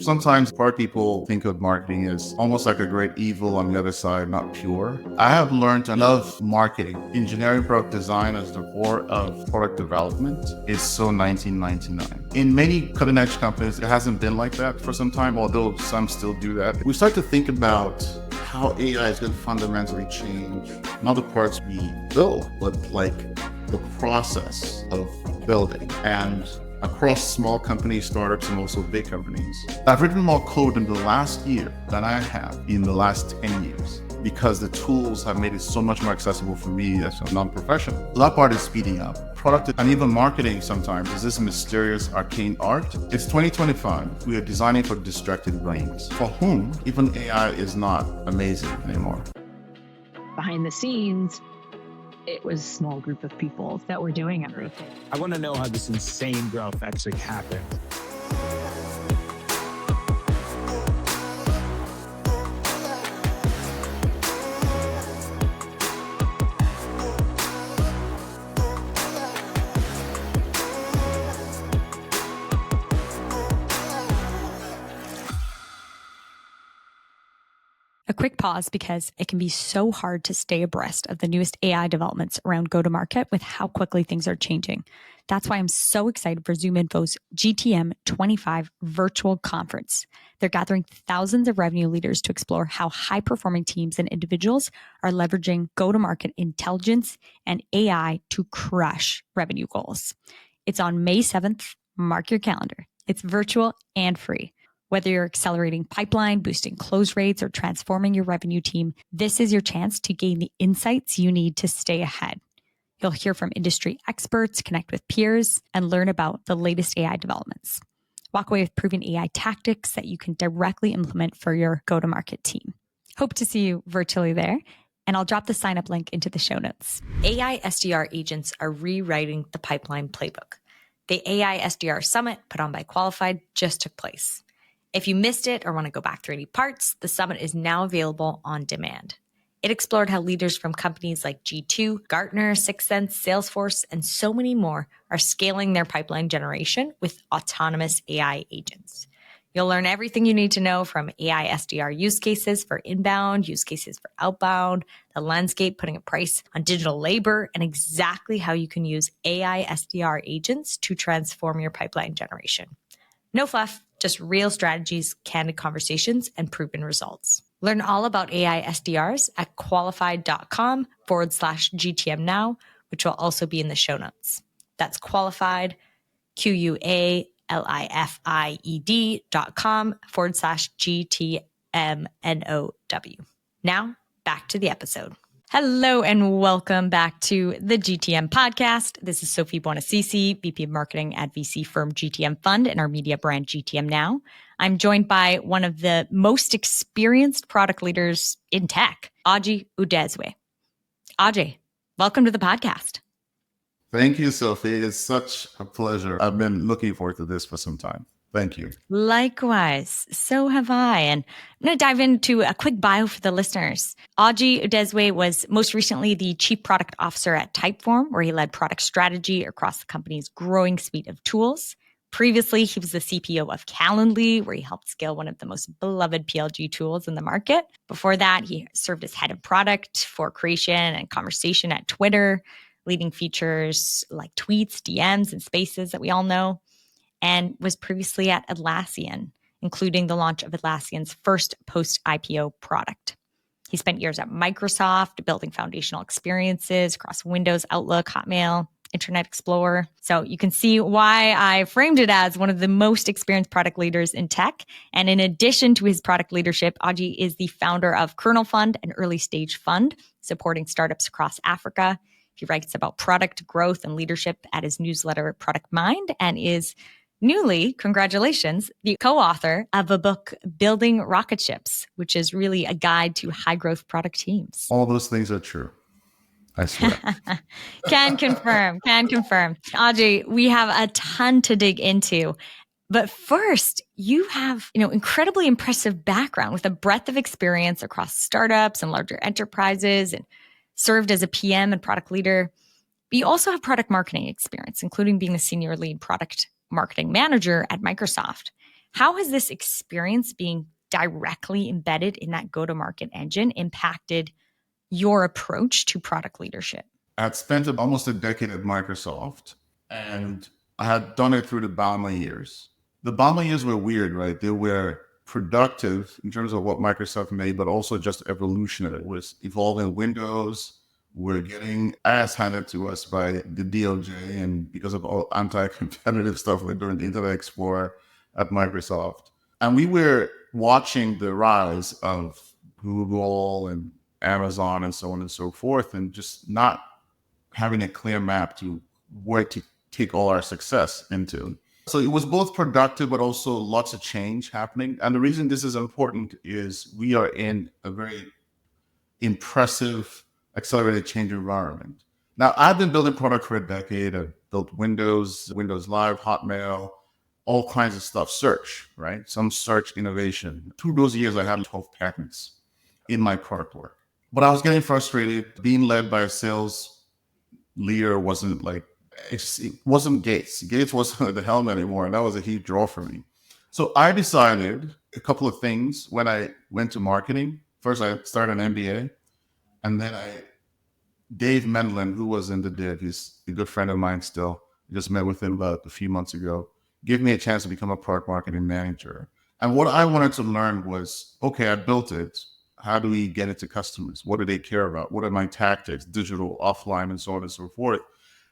Sometimes part people think of marketing as almost like a great evil on the other side, not pure. I have learned I love marketing. Engineering product design as the core of product development is so 1999. In many cutting edge companies, it hasn't been like that for some time, although some still do that. We start to think about how AI is going to fundamentally change not the parts we build, but like the process of building. And across small companies, startups, and also big companies, I've written more code in the last year than I have in the last 10 years because the tools have made it so much more accessible for me as a non-professional. That part is speeding up. Product and even marketing sometimes is this mysterious arcane art. It's 2025. We are designing for distracted brains, for whom even AI is not amazing anymore. Behind the scenes, it was a small group of people that were doing everything. I want to know how this insane growth actually happened. A quick pause because it can be so hard to stay abreast of the newest AI developments around go-to-market with how quickly things are changing. That's why I'm so excited for ZoomInfo's GTM 25 virtual conference. They're gathering thousands of revenue leaders to explore how high-performing teams and individuals are leveraging go-to-market intelligence and AI to crush revenue goals. It's on May 7th. Mark your calendar. It's virtual and free. Whether you're accelerating pipeline, boosting close rates, or transforming your revenue team, this is your chance to gain the insights you need to stay ahead. You'll hear from industry experts, connect with peers, and learn about the latest AI developments. Walk away with proven AI tactics that you can directly implement for your go-to-market team. Hope to see you virtually there, and I'll drop the sign-up link into the show notes. AI SDR agents are rewriting the pipeline playbook. The AI SDR Summit, put on by Qualified, just took place. If you missed it or want to go back through any parts, the summit is now available on demand. It explored how leaders from companies like G2, Gartner, 6sense, Salesforce, and so many more are scaling their pipeline generation with autonomous AI agents. You'll learn everything you need to know from AI SDR use cases for inbound, use cases for outbound, the landscape putting a price on digital labor, and exactly how you can use AI SDR agents to transform your pipeline generation. No fluff, just real strategies, candid conversations, and proven results. Learn all about AI SDRs at qualified.com/GTM now, which will also be in the show notes. That's qualified, QUALIFIED.com/GTMNOW. Now, back to the episode. Hello and welcome back to the GTM podcast. This is Sophie Buonassisi, VP of Marketing at VC firm GTM Fund and our media brand GTM Now. I'm joined by one of the most experienced product leaders in tech, Oji Edezue. Oji, welcome to the podcast. Thank you, Sophie. It's such a pleasure. I've been looking forward to this for some time. Thank you. Likewise. So have I. And I'm going to dive into a quick bio for the listeners. Oji Edezue was most recently the Chief Product Officer at Typeform, where he led product strategy across the company's growing suite of tools. Previously, he was the CPO of Calendly, where he helped scale one of the most beloved PLG tools in the market. Before that, he served as head of product for creation and conversation at Twitter, leading features like tweets, DMs, and spaces that we all know, and was previously at Atlassian, including the launch of Atlassian's first post-IPO product. He spent years at Microsoft building foundational experiences across Windows, Outlook, Hotmail, Internet Explorer. So you can see why I framed it as one of the most experienced product leaders in tech. And in addition to his product leadership, Oji is the founder of Kernel Fund, an early stage fund supporting startups across Africa. He writes about product growth and leadership at his newsletter, Product Mind, and is newly, congratulations, the co-author of a book, Building Rocketships, which is really a guide to high-growth product teams. All those things are true. I swear. Can confirm. Oji, we have a ton to dig into. But first, you have, incredibly impressive background with a breadth of experience across startups and larger enterprises and served as a PM and product leader. But you also have product marketing experience, including being the senior lead product marketing manager at Microsoft. How has this experience being directly embedded in that go-to-market engine impacted your approach to product leadership? I had spent almost a decade at Microsoft, and I had done it through the Obama years. The Obama years were weird, right? They were productive in terms of what Microsoft made, but also just evolutionary. It was evolving Windows. We're getting ass handed to us by the DOJ, and because of all anti-competitive stuff we're doing, the Internet Explorer at Microsoft. And we were watching the rise of Google and Amazon and so on and so forth, and just not having a clear map to where to take all our success into. So it was both productive, but also lots of change happening. And the reason this is important is we are in a very impressive, accelerated change environment. Now, I've been building product for a decade. I've built Windows Live, Hotmail, all kinds of stuff, search, right? Some search innovation. Through those years, I had 12 patents in my product work. But I was getting frustrated. Being led by a sales leader wasn't like, it wasn't Gates. Gates wasn't at the helm anymore, and that was a huge draw for me. So I decided a couple of things when I went to marketing. First, I started an MBA, and then Dave Mendelin, who was in the Div, he's a good friend of mine still. I just met with him about a few months ago. Gave me a chance to become a product marketing manager. And what I wanted to learn was, okay, I built it. How do we get it to customers? What do they care about? What are my tactics, digital, offline, and so on and so forth?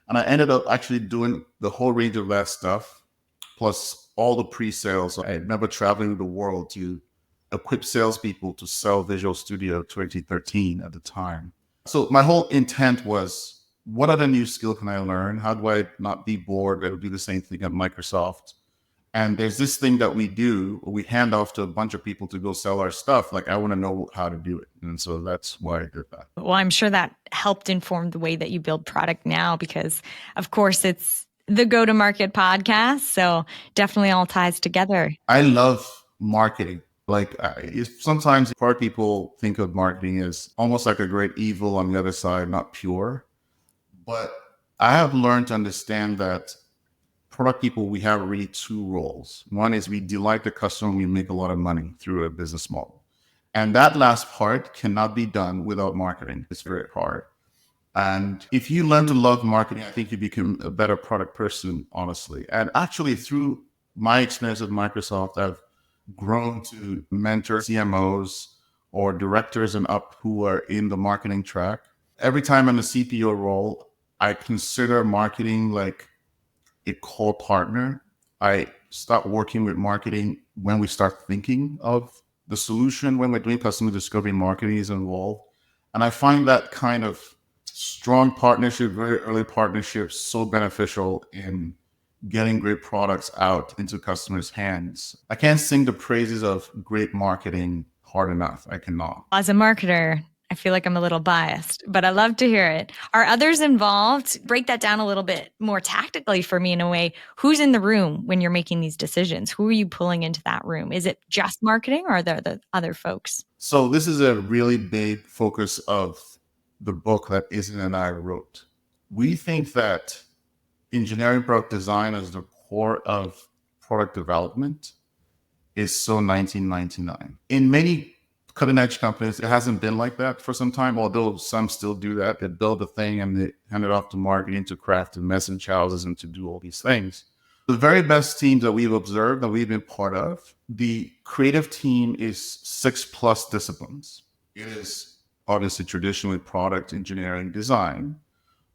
And I ended up actually doing the whole range of that stuff, plus all the pre-sales. I remember traveling the world to equip salespeople to sell Visual Studio 2013 at the time. So my whole intent was, what other new skill can I learn? How do I not be bored? I would do the same thing at Microsoft. And there's this thing that we do, we hand off to a bunch of people to go sell our stuff. Like, I want to know how to do it. And so that's why I did that. Well, I'm sure that helped inform the way that you build product now, because of course it's the go-to-market podcast. So definitely all ties together. I love marketing. Like, sometimes part people think of marketing as almost like a great evil on the other side, not pure. But I have learned to understand that product people, we have really two roles. One is we delight the customer, we make a lot of money through a business model. And that last part cannot be done without marketing. It's very hard. And if you learn to love marketing, I think you become a better product person, honestly. And actually, through my experience at Microsoft, I've grown to mentor CMOs or directors and up who are in the marketing track. Every time I'm in a CPO role, I consider marketing like a core partner. I start working with marketing when we start thinking of the solution, when we're doing customer discovery, marketing is involved. And I find that kind of strong partnership, very early partnership, so beneficial in getting great products out into customers' hands. I can't sing the praises of great marketing hard enough. I cannot. As a marketer, I feel like I'm a little biased, but I love to hear it. Are others involved? Break that down a little bit more tactically for me in a way. Who's in the room when you're making these decisions? Who are you pulling into that room? Is it just marketing, or are there the other folks? So this is a really big focus of the book that Izzy and I wrote. We think that engineering product design as the core of product development is so 1999. In many cutting edge companies, it hasn't been like that for some time, although some still do that. They build a thing and they hand it off to marketing to craft and message houses and to do all these things. The very best teams that we've observed, that we've been part of, the creative team is 6+ disciplines. It is obviously traditionally product engineering design,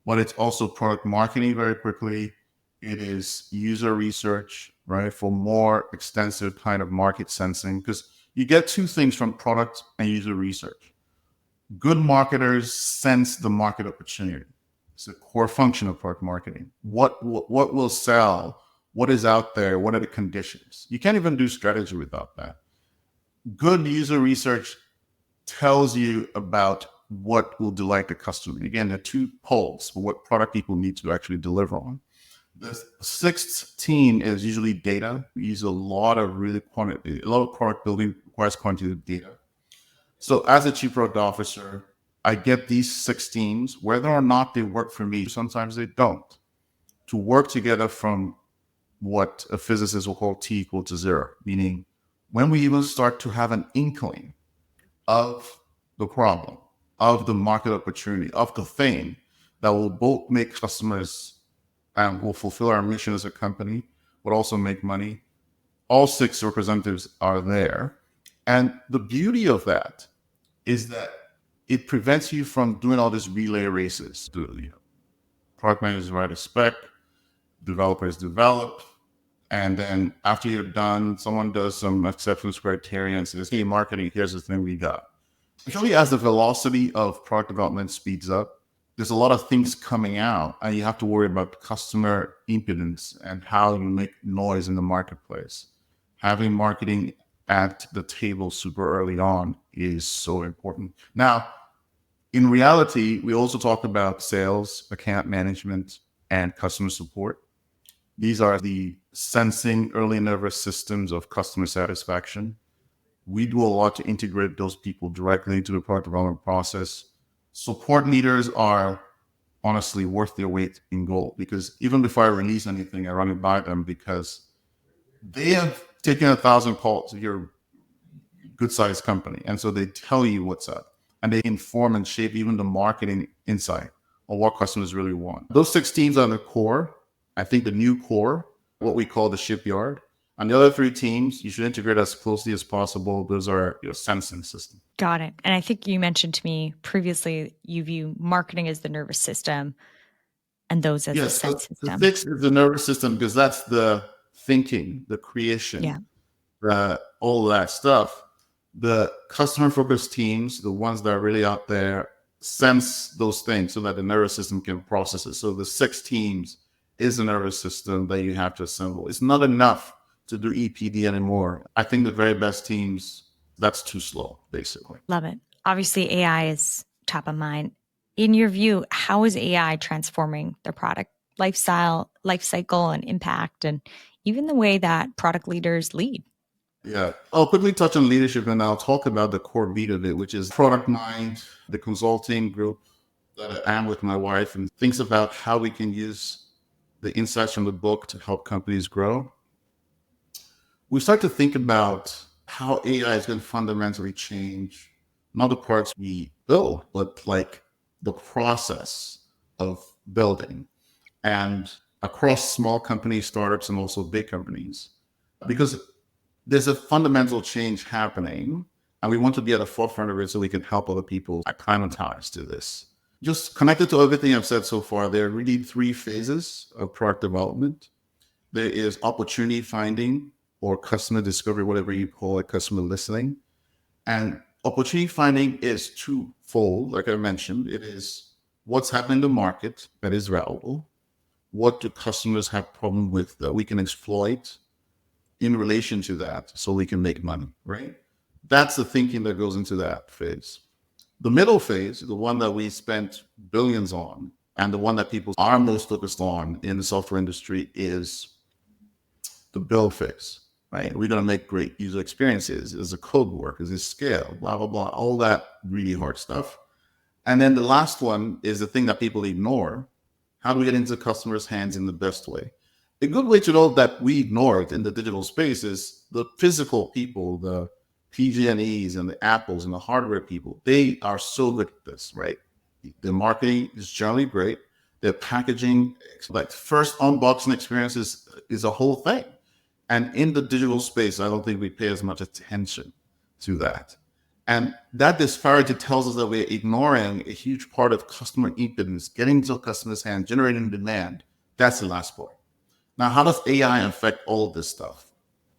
but it's also product marketing very quickly. It is user research, right, for more extensive kind of market sensing, because you get two things from product and user research. Good marketers sense the market opportunity. It's a core function of product marketing. What will sell? What is out there? What are the conditions? You can't even do strategy without that. Good user research tells you about what will delight the customer. Again, there are two poles for what product people need to actually deliver on. The sixth team is usually data. We use a lot of product building requires quantitative data. So as a chief product officer, I get these 6 teams, whether or not they work for me, sometimes they don't, to work together from what a physicist will call T equal to zero, meaning when we even start to have an inkling of the problem, of the market opportunity, of the thing that will both make customers and will fulfill our mission as a company, but also make money. All 6 representatives are there. And the beauty of that is that it prevents you from doing all these relay races. Product managers write a spec, developers develop, and then after you're done, someone does some acceptance criteria and says, hey, marketing, here's the thing we got. Usually as the velocity of product development speeds up, there's a lot of things coming out and you have to worry about customer impedance and how you make noise in the marketplace. Having marketing at the table super early on is so important. Now, in reality, we also talk about sales, account management, and customer support. These are the sensing early nervous systems of customer satisfaction. We do a lot to integrate those people directly into the product development process. Support leaders are honestly worth their weight in gold because even before I release anything, I run it by them because they have taken 1,000 calls if you're a good-sized company. And so they tell you what's up and they inform and shape even the marketing insight on what customers really want. Those 6 teams are the core. I think the new core, what we call the shipyard. And the other 3 teams, you should integrate as closely as possible. Those are your sensing system. Got it. And I think you mentioned to me previously, you view marketing as the nervous system and those as the sense system. The 6 is the nervous system because that's the thinking, the creation, all that stuff. The customer-focused teams, the ones that are really out there, sense those things so that the nervous system can process it. So the 6 teams is the nervous system that you have to assemble. It's not enough to do EPD anymore. I think the very best teams, that's too slow, basically. Love it. Obviously, AI is top of mind. In your view, how is AI transforming the product life cycle and impact, and even the way that product leaders lead? Yeah. I'll quickly touch on leadership and I'll talk about the core beat of it, which is Product Mind, the consulting group that I am with my wife, and thinks about how we can use the insights from the book to help companies grow. We start to think about how AI is going to fundamentally change not the parts we build, but like the process of building and across small companies, startups, and also big companies. Because there's a fundamental change happening and we want to be at the forefront of it so we can help other people acclimatize to this. Just connected to everything I've said so far, there are really 3 phases of product development. There is opportunity finding or customer discovery, whatever you call it, customer listening. And opportunity finding is twofold. Like I mentioned, it is what's happening in the market that is valuable. What do customers have problem with that we can exploit in relation to that so we can make money, right? That's the thinking that goes into that phase. The middle phase, the one that we spent billions on, and the one that people are most focused on in the software industry is the build phase, right? We're going to make great user experiences. Is the code work? Is it scale? Blah, blah, blah, all that really hard stuff. And then the last one is the thing that people ignore. How do we get into customers' hands in the best way? A good way to know that we ignore it in the digital space is the physical people, the PG&Es and the Apples and the hardware people. They are so good at this, right? The marketing is generally great. Their packaging, like first unboxing experience is a whole thing. And in the digital space, I don't think we pay as much attention to that. And that disparity tells us that we're ignoring a huge part of customer impedance, getting into a customer's hand, generating demand. That's the last part. Now, how does AI affect all of this stuff?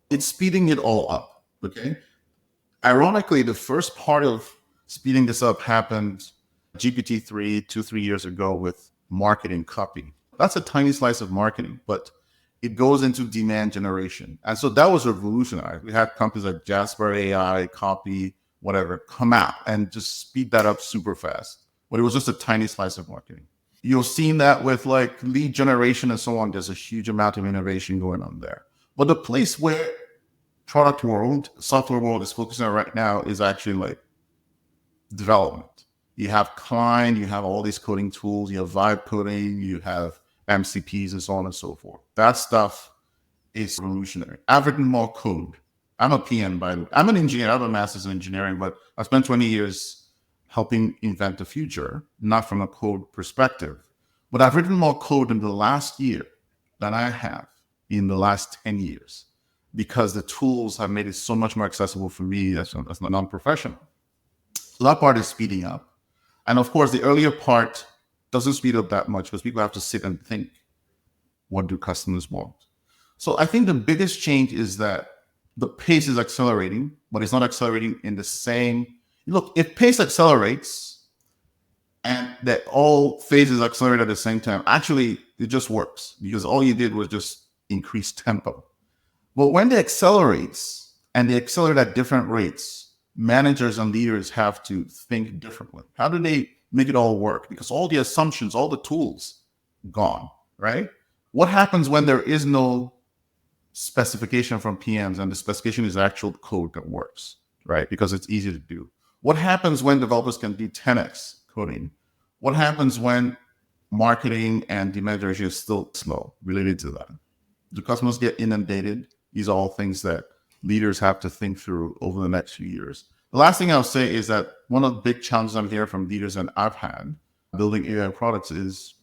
It's speeding it all up, okay? Ironically, the first part of speeding this up happened GPT-3 2-3 years ago with marketing copy. That's a tiny slice of marketing, but it goes into demand generation. And so that was revolutionary. We had companies like Jasper AI, Copy, whatever, come out and just speed that up super fast. But it was just a tiny slice of marketing. You've seen that with like lead generation and so on. There's a huge amount of innovation going on there. But the place where product world, software world is focusing on right now is actually like development. You have Klein, you have all these coding tools, you have vibe coding, you have MCPs and so on and so forth. That stuff is revolutionary. I've written more code. I'm a PM, by the way. I'm an engineer. I have a master's in engineering, but I spent 20 years helping invent the future, not from a code perspective. But I've written more code in the last year than I have in the last 10 years because the tools have made it so much more accessible for me as a non-professional. So that part is speeding up. And of course, the earlier part doesn't speed up that much because people have to sit and think, what do customers want? So I think the biggest change is that the pace is accelerating, but it's not accelerating in the same. Look, if pace accelerates and that all phases accelerate at the same time, actually, it just works because all you did was just increase tempo. But when they accelerates and they accelerate at different rates, managers and leaders have to think differently. How do they make it all work? Because all the assumptions, all the tools, gone, right? What happens when there is no specification from PMs and the specification is actual code that works, right? Because it's easy to do. What happens when developers can do 10x coding? What happens when marketing and demand generation is still slow related to that? Do customers get inundated? These are all things that leaders have to think through over the next few years. The last thing I'll say is that one of the big challenges I'm hearing from leaders and I've had building AI products is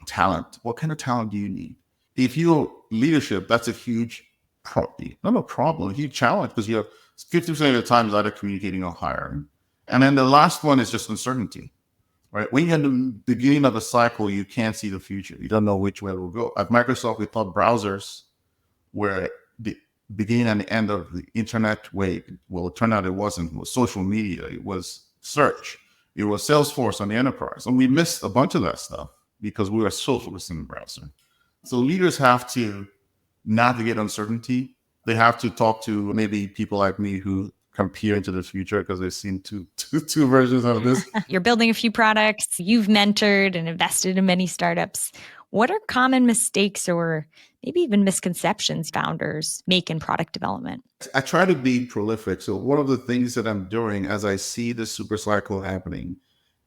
talent. What kind of talent do you need? If you're leadership, that's a huge problem. Not a problem, a huge challenge because you have 50% of the time is either communicating or hiring. And then the last one is just uncertainty, right? When you're in the beginning of a cycle, you can't see the future. You don't know which way it will go. At Microsoft, we thought browsers were the beginning and the end of the internet way. Well, it turned out it wasn't. It was social media. It was search. It was Salesforce on the enterprise. And we missed a bunch of that stuff because we were so focused on the browser. So leaders have to navigate uncertainty. They have to talk to maybe people like me who can peer into the future because they've seen two versions of this. You're building a few products. You've mentored and invested in many startups. What are common mistakes or maybe even misconceptions founders make in product development? I try to be prolific. So one of the things that I'm doing as I see the super cycle happening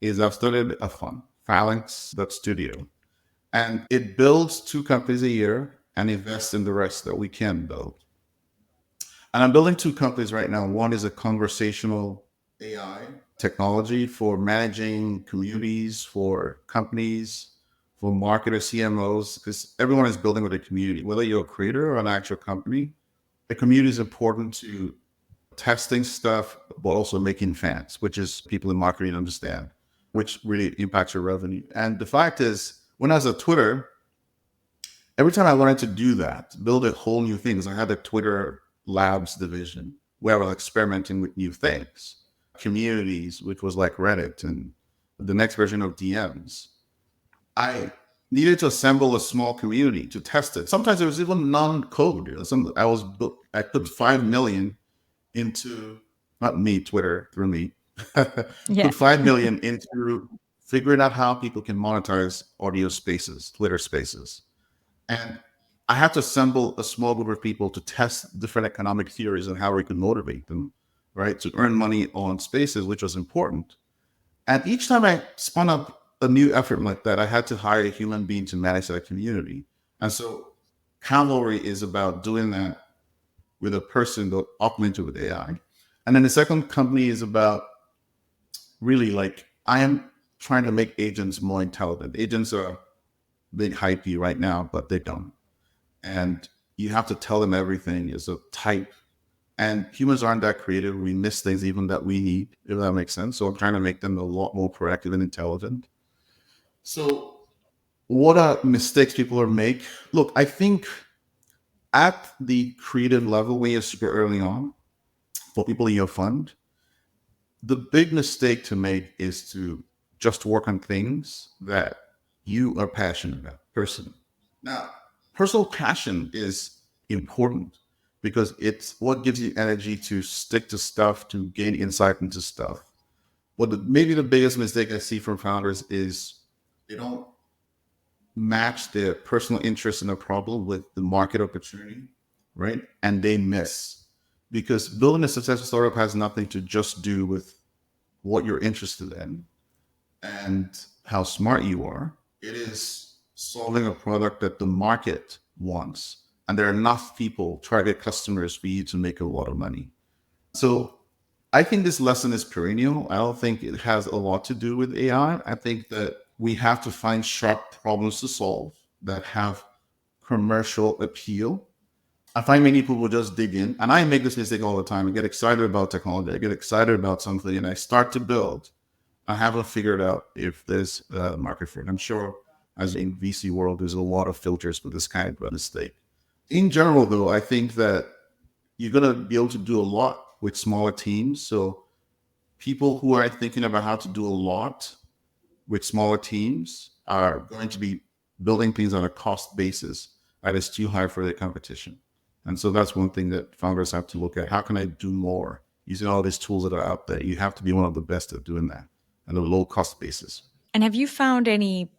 is I've started a fund, Phalanx.studio. And it builds 2 companies a year and invests in the rest that we can build. And I'm building 2 companies right now. One is a conversational AI technology for managing communities, for companies, for marketers, CMOs, because everyone is building with a community. Whether you're a creator or an actual company, the community is important to testing stuff, but also making fans, which is people in marketing understand, which really impacts your revenue. And the fact is, when I was at Twitter, every time I wanted to do that, build a whole new thing, because I had a Twitter Labs division where I was experimenting with new things, communities, which was like Reddit and the next version of DMs. I needed to assemble a small community to test it. Sometimes it was even non-code. I put 5 million into, not me, Twitter, through me, put 5 million into figuring out how people can monetize audio spaces, Twitter spaces. And I had to assemble a small group of people to test different economic theories and how we could motivate them, right, to earn money on spaces, which was important. And each time I spun up a new effort like that, I had to hire a human being to manage that community. And so Cavalry is about doing that with a person that augmented with AI. And then the second company is about really like, I am trying to make agents more intelligent. Agents are big hypey right now, but they don't. And you have to tell them everything is a type. And humans aren't that creative. We miss things even that we need, if that makes sense. So I'm trying to make them a lot more proactive and intelligent. So what are mistakes people make? Look, I think at the creative level, when you're super early on, for people in your fund, the big mistake to make is to just work on things that you are passionate about personally. Now, personal passion is important because it's what gives you energy to stick to stuff, to gain insight into stuff. Maybe the biggest mistake I see from founders is they don't match their personal interest in a problem with the market opportunity, right? And they miss. Because building a successful startup has nothing to just do with what you're interested in and how smart you are. It is solving a product that the market wants and there are enough people, target customers for you to make a lot of money. So I think this lesson is perennial. I don't think it has a lot to do with AI. I think that we have to find sharp problems to solve that have commercial appeal. I find many people just dig in, and I make this mistake all the time. I get excited about technology. I get excited about something, and I start to build. I haven't figured out if there's a market for it. I'm sure, as in VC world, there's a lot of filters for this kind of mistake. In general, though, I think that you're going to be able to do a lot with smaller teams. So people who are thinking about how to do a lot with smaller teams are going to be building things on a cost basis that is too high for the competition. And so that's one thing that founders have to look at. How can I do more using all these tools that are out there? You have to be one of the best at doing that at a low cost basis. And have you found any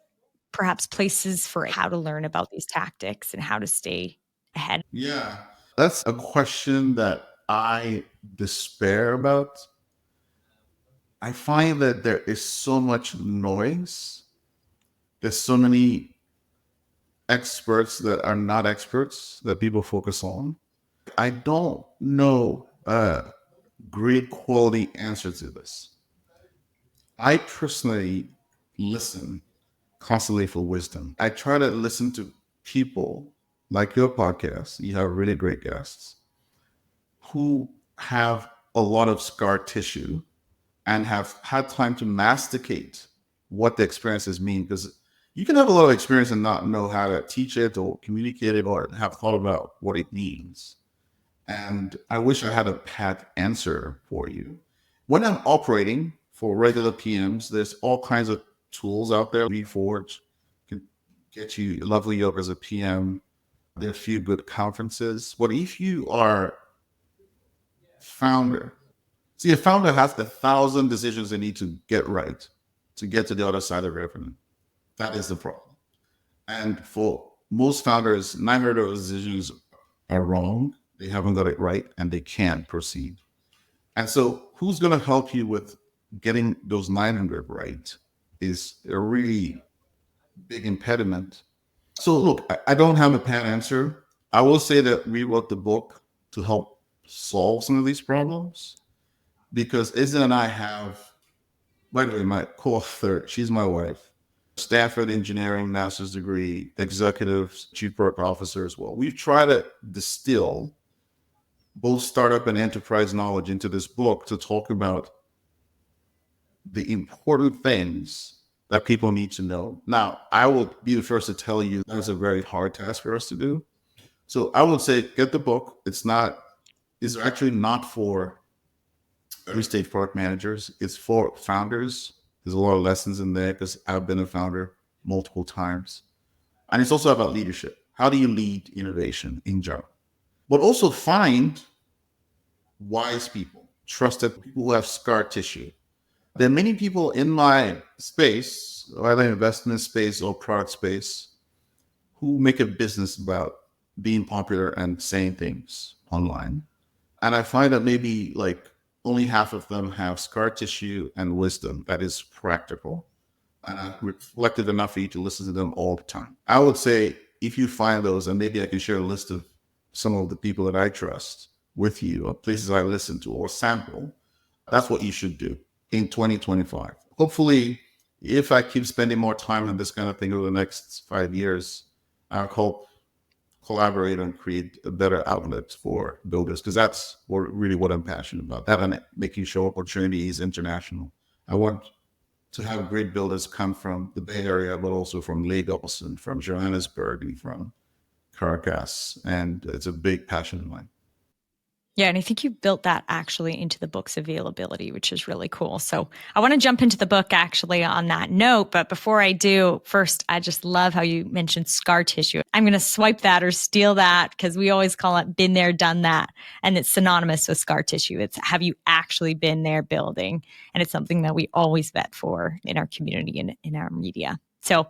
perhaps places for how to learn about these tactics and how to stay ahead? Yeah, that's a question that I despair about. I find that there is so much noise. There's so many experts that are not experts that people focus on. I don't know a great quality answer to this. I personally listen constantly for wisdom. I try to listen to people like your podcast. You have really great guests who have a lot of scar tissue and have had time to masticate what the experiences mean. Because you can have a lot of experience and not know how to teach it or communicate it or have thought about what it means. And I wish I had a pat answer for you. When I'm operating for regular PMs, there's all kinds of tools out there. Reforge can get you lovely up as a PM. There are a few good conferences. But if you are founder, see, a founder has 1,000 decisions they need to get right to get to the other side of revenue. That is the problem. And for most founders, 900 of those decisions are wrong. They haven't got it right and they can't proceed. And so who's going to help you with getting those 900 right is a really big impediment. So look, I don't have a pat answer. I will say that we wrote the book to help solve some of these problems because Izzy and I have, by the way, my co-author, she's my wife, Stanford engineering, master's degree, executive, chief product officer as well. We've tried to distill both startup and enterprise knowledge into this book to talk about the important things that people need to know. Now, I will be the first to tell you that's a very hard task for us to do. So I would say get the book. It's actually not for early stage product managers. It's for founders. There's a lot of lessons in there because I've been a founder multiple times. And it's also about leadership. How do you lead innovation in general? But also find wise people, trusted people who have scar tissue. There are many people in my space, either investment space or product space, who make a business about being popular and saying things online. And I find that maybe like only half of them have scar tissue and wisdom that is practical. And I'm reflective enough for you to listen to them all the time. I would say if you find those, and maybe I can share a list of some of the people that I trust with you, or places I listen to or sample, that's what you should do in 2025. Hopefully, if I keep spending more time on this kind of thing over the next 5 years, I'll help collaborate and create a better outlet for builders, because that's really what I'm passionate about, that and making sure opportunity is international. I want to have great builders come from the Bay Area, but also from Lagos and from Johannesburg and from Caracas. And it's a big passion of mine. Yeah, and I think you built that actually into the book's availability, which is really cool. So I want to jump into the book actually on that note. But before I do, first, I just love how you mentioned scar tissue. I'm going to swipe that or steal that because we always call it been there, done that. And it's synonymous with scar tissue. It's have you actually been there building? And it's something that we always vet for in our community and in our media. So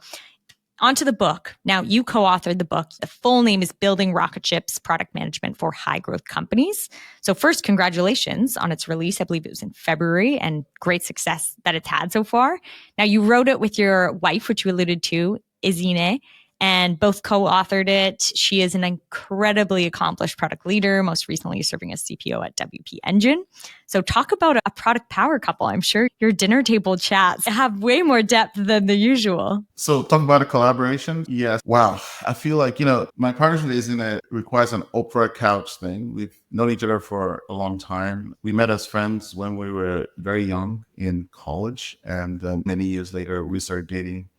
onto the book. Now, you co-authored the book. The full name is Building Rocketships, Product Management for High Growth Companies. So first, congratulations on its release. I believe it was in February, and great success that it's had so far. Now, you wrote it with your wife, which you alluded to, Izine, and both co-authored it. She is an incredibly accomplished product leader, most recently serving as CPO at WP Engine. So talk about a product power couple. I'm sure your dinner table chats have way more depth than the usual. So talk about a collaboration. Yes. Wow. I feel like, my partnership requires an Oprah couch thing. We've known each other for a long time. We met as friends when we were very young in college. And many years later, we started dating.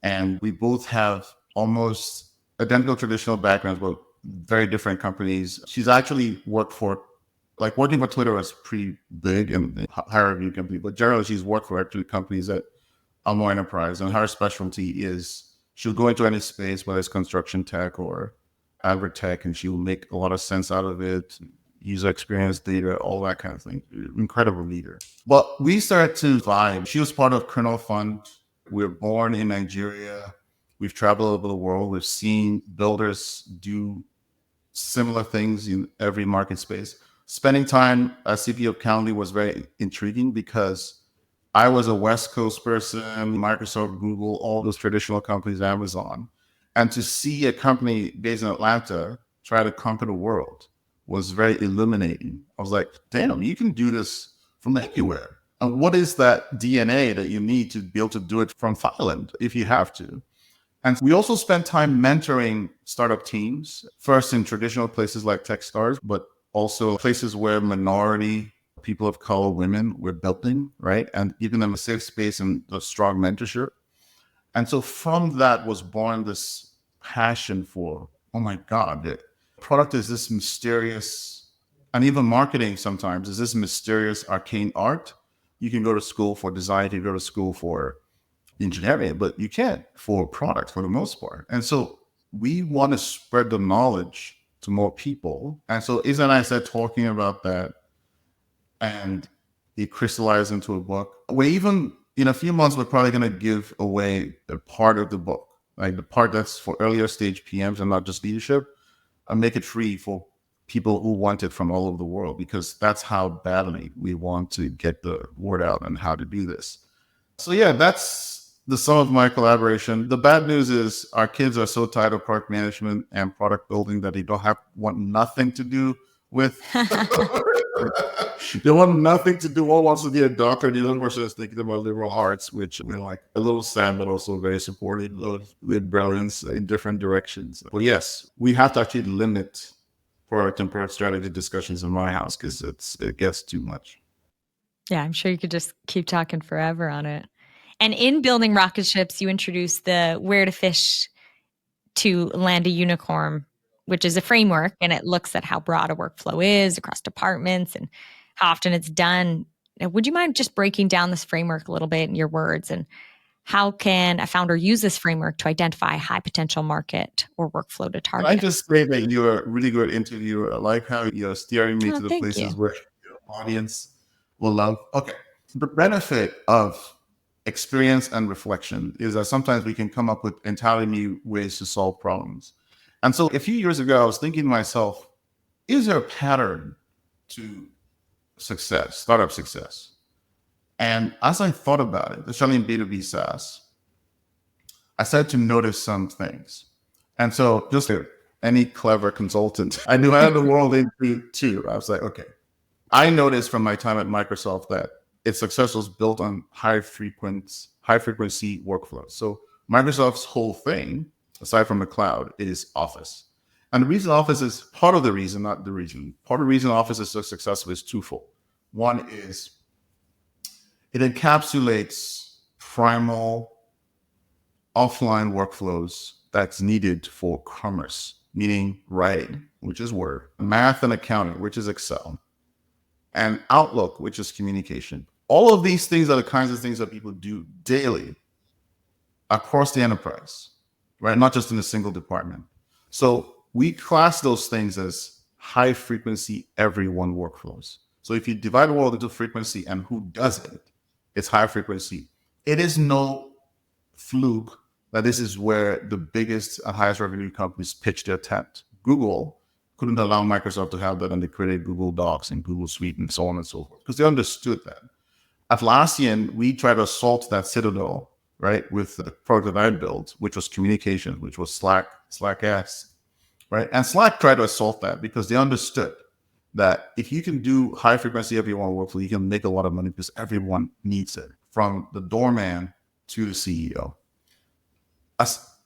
And we both have almost identical traditional backgrounds, but very different companies. She's actually working for Twitter was pretty big and higher review company, but generally she's worked for actually companies that are more enterprise. And her specialty is she'll go into any space, whether it's construction tech or agri tech, and she will make a lot of sense out of it, user experience data, all that kind of thing. Incredible leader. But we started to vibe. She was part of Kernel Fund. We were born in Nigeria. We've traveled over the world. We've seen builders do similar things in every market space. Spending time as CPO of Calendly was very intriguing because I was a West Coast person, Microsoft, Google, all those traditional companies, Amazon. And to see a company based in Atlanta try to conquer the world was very illuminating. I was like, damn, you can do this from anywhere. And what is that DNA that you need to be able to do it from Thailand if you have to? And we also spent time mentoring startup teams, first in traditional places like Techstars, but also places where minority people of color, women were building, right? And giving them a safe space and a strong mentorship. And so from that was born this passion for, oh my God, the product is this mysterious, and even marketing sometimes is this mysterious arcane art. You can go to school for design, you can go to school for engineering, but you can't for product for the most part. And so we want to spread the knowledge to more people. And so Isa and I started talking about that, and it crystallized into a book. We even, in a few months, we're probably going to give away a part of the book, like the part that's for earlier stage PMs and not just leadership, and make it free for people who want it from all over the world, because that's how badly we want to get the word out on how to do this. So yeah, that's the sum of my collaboration. The bad news is our kids are so tired of product management and product building that they want nothing to do with. They want nothing to do. One wants to be a doctor. The other person is thinking about liberal arts, which we're like a little sad, but also very supportive with brilliance in different directions. But yes, we have to actually limit product and product strategy discussions in my house because it gets too much. Yeah, I'm sure you could just keep talking forever on it. And in Building Rocketships, you introduced the Where to Fish to Land a Unicorn, which is a framework, and it looks at how broad a workflow is across departments and how often it's done. Would you mind just breaking down this framework a little bit in your words, and how can a founder use this framework to identify a high potential market or workflow to target? I just say that you're a really good interviewer. I like how you're steering me to the places where your audience will love. Okay. The benefit of experience and reflection is that sometimes we can come up with entirely new ways to solve problems. And so a few years ago, I was thinking to myself, is there a pattern to success, startup success? And as I thought about it, especially in B2B SaaS, I started to notice some things. And so just like any clever consultant, I knew how the world into two. I was like, okay. I noticed from my time at Microsoft that its success was built on high frequency workflows. So Microsoft's whole thing, aside from the cloud, is Office. And the reason Office is part of the reason, not the reason. Part of the reason Office is so successful is twofold. One is it encapsulates primal offline workflows that's needed for commerce, meaning writing, which is Word, math and accounting, which is Excel, and Outlook, which is communication. All of these things are the kinds of things that people do daily across the enterprise, right? Not just in a single department. So we class those things as high frequency everyone workflows. So if you divide the world into frequency and who does it, it's high frequency. It is no fluke that this is where the biggest and highest revenue companies pitch their tent. Google couldn't allow Microsoft to have that, and they created Google Docs and Google Suite and so on and so forth, because they understood that. Atlassian, we tried to assault that citadel right? With the product that I built, which was communication, which was Slack-S, right? And Slack tried to solve that because they understood that if you can do high frequency everyone workflow, you can make a lot of money because everyone needs it, from the doorman to the CEO.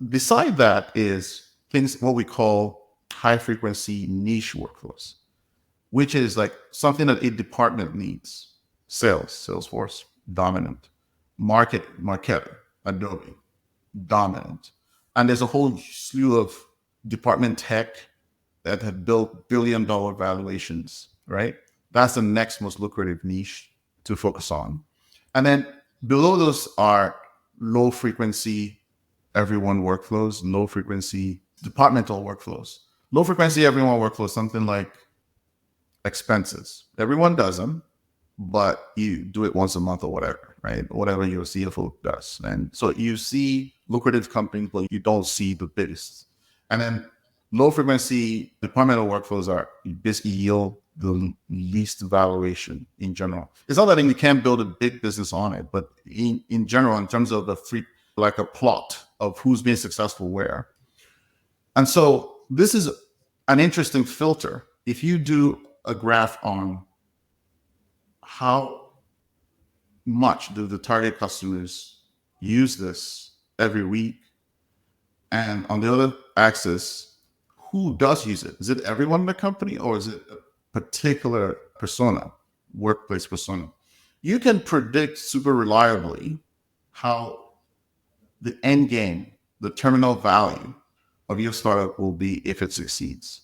Beside that is things, what we call high frequency niche workflows, which is like something that a department needs. Salesforce, dominant. Marketer, Adobe, dominant. And there's a whole slew of department tech that have built billion-dollar valuations, right? That's the next most lucrative niche to focus on. And then below those are low frequency everyone workflows, low frequency departmental workflows. Low frequency everyone workflows, something like expenses. Everyone does them, but you do it once a month or whatever, right? Whatever your CFO does. And so you see lucrative companies, but you don't see the biggest. And then low frequency departmental workflows are basically yield the least valuation in general. It's not that you can't build a big business on it, but in general, in terms of the free, like a plot of who's been successful where. And so this is an interesting filter. If you do a graph on how much do the target customers use this every week, and on the other axis, who does use it? Is it everyone in the company, or is it a particular persona, workplace persona? You can predict super reliably how the end game, the terminal value of your startup will be if it succeeds.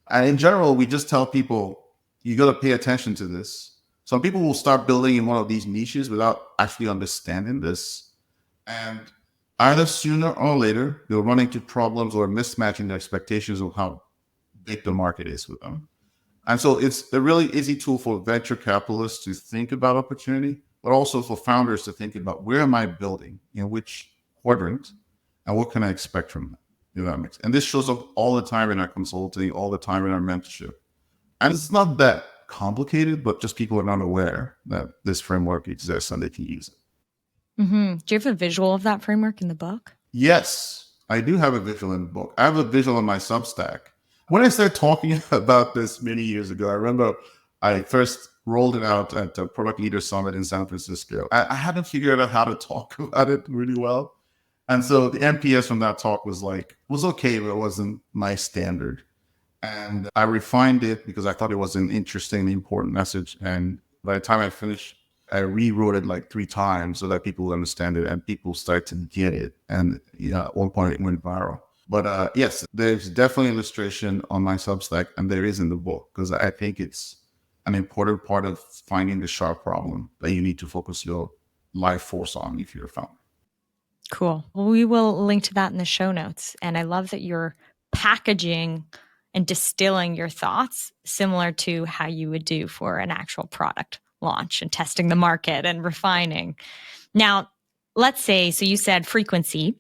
And in general, we just tell people, you got to pay attention to this. Some people will start building in one of these niches without actually understanding this. And either sooner or later, they'll run into problems or mismatching their expectations of how big the market is with them. And so it's a really easy tool for venture capitalists to think about opportunity, but also for founders to think about, where am I building, in which quadrant, and what can I expect from that? You know, that makes, and this shows up all the time in our consulting, all the time in our mentorship. And it's not that complicated, but just people are not aware that this framework exists and they can use it. Mm-hmm. Do you have a visual of that framework in the book? Yes, I do have a visual in the book. I have a visual in my Substack. When I started talking about this many years ago, I remember I first rolled it out at the Product Leader Summit in San Francisco. I hadn't figured out how to talk about it really well. And so the NPS from that talk was okay, but it wasn't my standard. And I refined it because I thought it was an interesting, important message. And by the time I finished, I rewrote it like 3 times so that people would understand it and people started to get it. And at one point it went viral. But yes, there's definitely illustration on my Substack, and there is in the book, because I think it's an important part of finding the sharp problem that you need to focus your life force on if you're a founder. Cool. Well, we will link to that in the show notes. And I love that you're packaging and distilling your thoughts similar to how you would do for an actual product launch and testing the market and refining. Now, let's say, so you said frequency,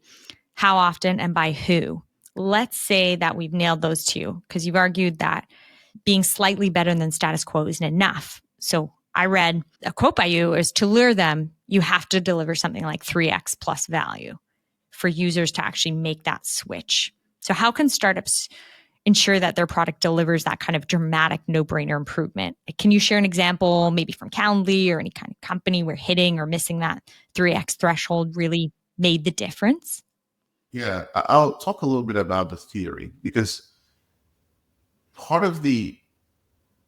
how often and by who. Let's say that we've nailed those two, because you've argued that being slightly better than status quo isn't enough. So I read a quote by you is, to lure them, you have to deliver something like 3x plus value for users to actually make that switch. So how can startups ensure that their product delivers that kind of dramatic no-brainer improvement? Can you share an example, maybe from Calendly or any kind of company where hitting or missing that 3x threshold really made the difference? Yeah, I'll talk a little bit about the theory, because part of the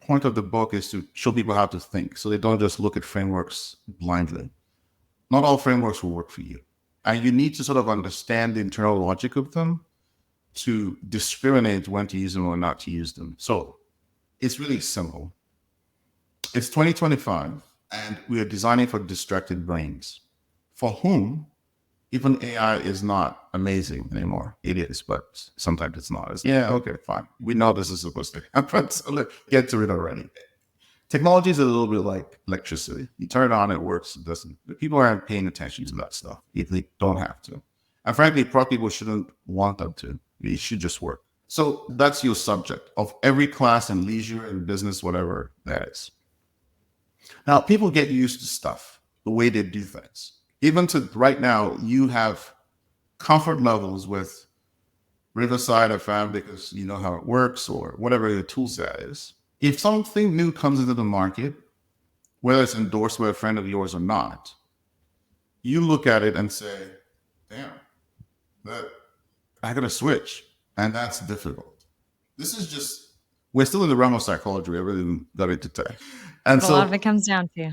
point of the book is to show people how to think, so they don't just look at frameworks blindly. Not all frameworks will work for you. And you need to sort of understand the internal logic of them to discriminate when to use them or not to use them. So it's really simple. It's 2025, and we are designing for distracted brains, for whom even AI is not amazing anymore. It is, but sometimes it's not. Okay, fine. We know this is supposed to happen, so let's get to it already. Technology is a little bit like electricity. You turn it on, it works, it doesn't. But people aren't paying attention to that stuff if they don't have to. And frankly, product people shouldn't want them to. It should just work. So that's your subject of every class in leisure and business, whatever that is. Now, people get used to stuff, the way they do things. Even to right now, you have comfort levels with Riverside FM because you know how it works or whatever your tool set is. If something new comes into the market, whether it's endorsed by a friend of yours or not, you look at it and say, damn, that I gotta switch. And that's difficult. This is just, we're still in the realm of psychology. We really got into tech. And A lot of it comes down to.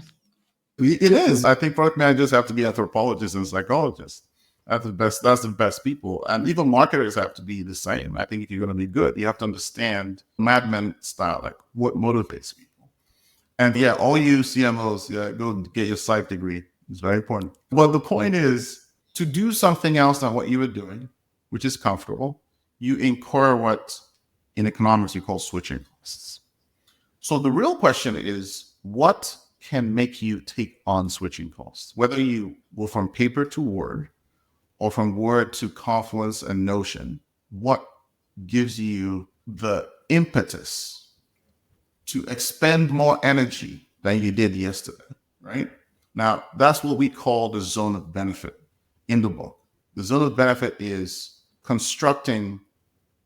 It is. I think product managers have to be anthropologists and psychologists. That's the best people. And even marketers have to be the same. I think if you're going to be good, you have to understand Mad Men style, like what motivates people. And yeah, all you CMOs, go get your psych degree. It's very important. But the point is to do something else than what you were doing, which is comfortable, you incur what in economics you call switching costs. So the real question is, what can make you take on switching costs? Whether you go from paper to Word or from Word to Confluence and Notion, what gives you the impetus to expend more energy than you did yesterday, right? Now, that's what we call the zone of benefit in the book. The zone of benefit is constructing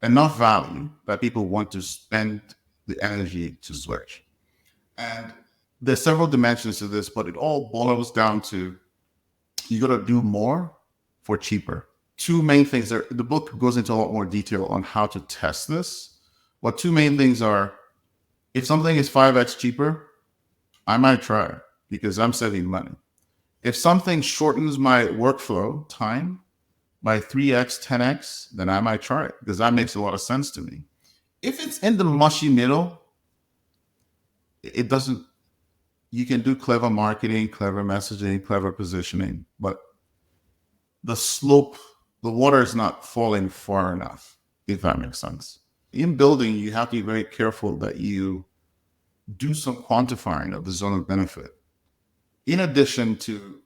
enough value that people want to spend the energy to switch. And there's several dimensions to this, but it all boils down to you got to do more for cheaper. Two main things there. The book goes into a lot more detail on how to test this. But two main things are, if something is 5x cheaper, I might try it because I'm saving money. If something shortens my workflow time by 3x, 10x, then I might try it because that makes a lot of sense to me. If it's in the mushy middle, it doesn't. You can do clever marketing, clever messaging, clever positioning, but the slope, the water is not falling far enough, if that makes sense. In building, you have to be very careful that you do some quantifying of the zone of benefit, in addition to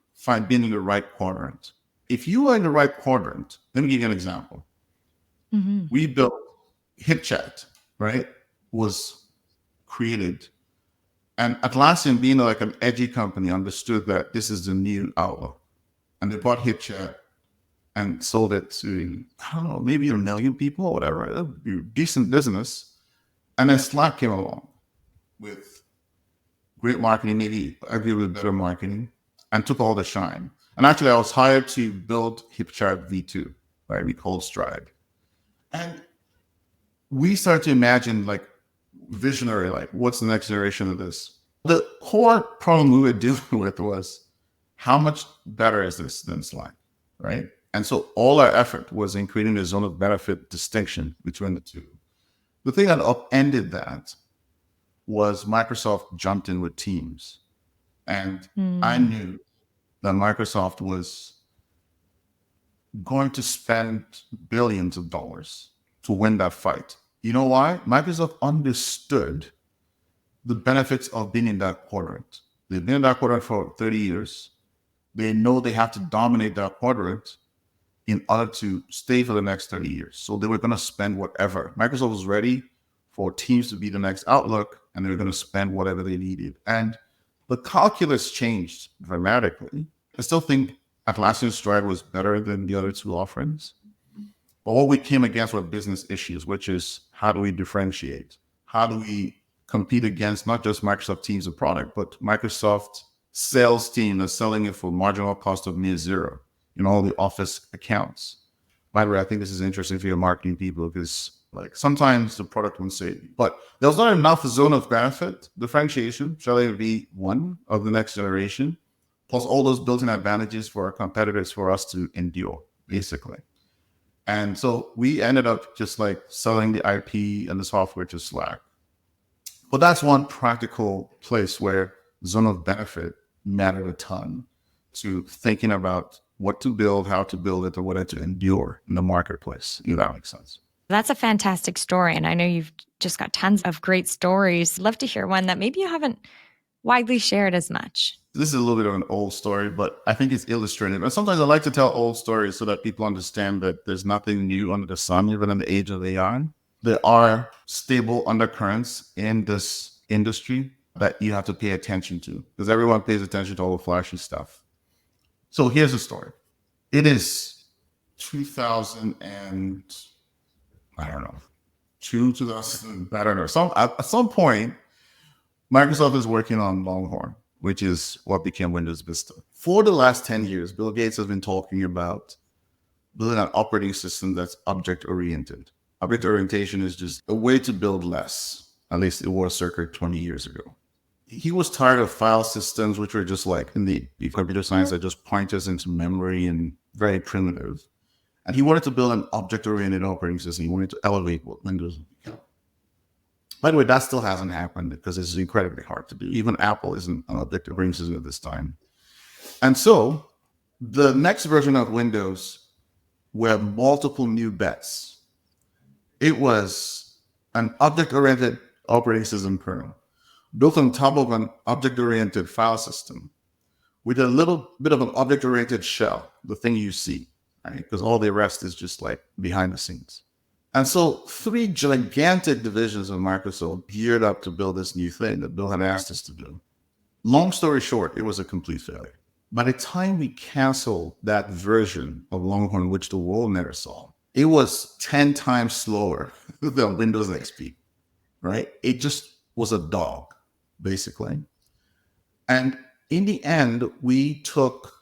being in the right quadrant. If you are in the right quadrant, let me give you an example. Mm-hmm. We built HipChat, right? Was created. And Atlassian, being like an edgy company, understood that this is the new Outlook. And they bought HipChat and sold it to, I don't know, maybe 1 million people or whatever. That would be decent business. And then Slack came along with great marketing, maybe arguably better marketing, and took all the shine. And actually, I was hired to build HipChat V2, right? We called Stride. And we started to imagine, like, visionary, like, what's the next generation of this? The core problem we were dealing with was, how much better is this than Slack, right? And so all our effort was in creating a zone of benefit distinction between the two. The thing that upended that was Microsoft jumped in with Teams. And I knew that Microsoft was going to spend billions of dollars to win that fight. You know why? Microsoft understood the benefits of being in that quadrant. They've been in that quadrant for 30 years. They know they have to dominate that quadrant in order to stay for the next 30 years. So they were going to spend whatever. Microsoft was ready for Teams to be the next Outlook, and they were going to spend whatever they needed. And the calculus changed dramatically. I still think Atlassian Stride was better than the other two offerings. But what we came against were business issues, which is, how do we differentiate? How do we compete against not just Microsoft Teams, the product, but Microsoft sales team that's selling it for marginal cost of near zero in all the Office accounts? By the way, I think this is interesting for your marketing people because, like, sometimes the product won't save you. But there's not enough zone of benefit differentiation. Shall it be one of the next generation? Plus all those built-in advantages for our competitors for us to endure, basically. And so we ended up just like selling the IP and the software to Slack. But that's one practical place where zone of benefit mattered a ton to thinking about what to build, how to build it, or what to endure in the marketplace, if that makes sense. That's a fantastic story. And I know you've just got tons of great stories. Love to hear one that maybe you haven't widely shared as much. This is a little bit of an old story, but I think it's illustrative. And sometimes I like to tell old stories so that people understand that there's nothing new under the sun, even in the age of AI. There are stable undercurrents in this industry that you have to pay attention to because everyone pays attention to all the flashy stuff. So here's the story. It is 2000 and I don't know, 2000, I don't know. At some point, Microsoft is working on Longhorn, which is what became Windows Vista. For the last 10 years, Bill Gates has been talking about building an operating system that's object-oriented. Object orientation is just a way to build less. At least it was circa 20 years ago. He was tired of file systems, which were just like in the computer science that just pointers into memory and very primitive. And he wanted to build an object-oriented operating system. He wanted to elevate what Windows became. By the way, that still hasn't happened because it's incredibly hard to do. Even Apple isn't an object-oriented system at this time. And so the next version of Windows were multiple new bets. It was an object-oriented operating system kernel built on top of an object-oriented file system with a little bit of an object-oriented shell, the thing you see, right? Because all the rest is just like behind the scenes. And so 3 gigantic divisions of Microsoft geared up to build this new thing that Bill had asked us to do. Long story short, it was a complete failure. By the time we canceled that version of Longhorn, which the world never saw, it was 10 times slower than Windows XP, right? It just was a dog, basically. And in the end, we took